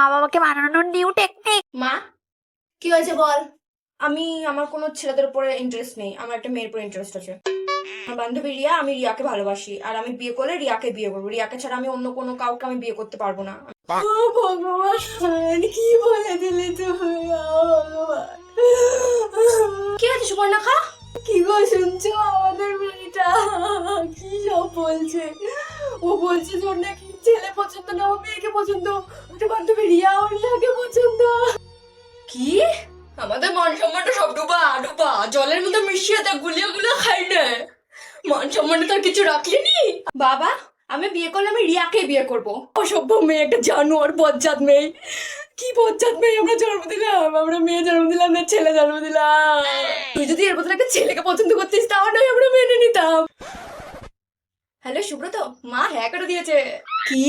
মা বাবাকে মানানোর new technique. মা কি হয়েছে বল। আমার কোনো ছেলেদের উপরে ইন্টারেস্ট নেই, আমার একটা মেয়ের উপরে ইন্টারেস্ট আছে। আমার বান্ধবী রিয়া, আমি রিয়াকে ভালোবাসি, আর আমি বিয়ে করলে রিয়াকে বিয়ে করবো। রিয়াকে ছাড়া আমি অন্য কোনো কাউকে আমি বিয়ে করতে পারবো না। ও ভগবান, কি বলে দিলে তুমি? কি হয়েছে সুবর্ণাখা? কি গো শুনছো? আমাদের মেয়েটা কি সব বলছে। ও বলছে যে ওর নাকি ছেলে পছন্দ না, ও মেয়েকে পছন্দ। ওটা বান্ধবী রিয়া, ও রিয়াকে পছন্দ। কি? আমাদের মান সম্মানটা সব ডুবা ডুবা জলের মধ্যে মিশিয়ে তা গুলিয়ে গুলিয়ে খাই না। মান সম্মানে তো আর কিছু রাখলিনি। বাবা, আমি বিয়ে করলে আমি রিয়াকে বিয়ে করব। অসভ্য মেয়ে, একটা জানোয়ার, বজ্জাত মেয়ে। কি বজ্জাত মেয়ে আমরা জন্ম দিলাম? আমরা মেয়ে জন্ম দিলাম না ছেলে জন্ম দিলাম? তুই যদি এর বদলে একটা ছেলেকে পছন্দ করতিস তাও নয় আমরা মেনে নিতাম। হ্যালো সুব্রত, মা হ্যাঁ করে দিয়েছে। কি?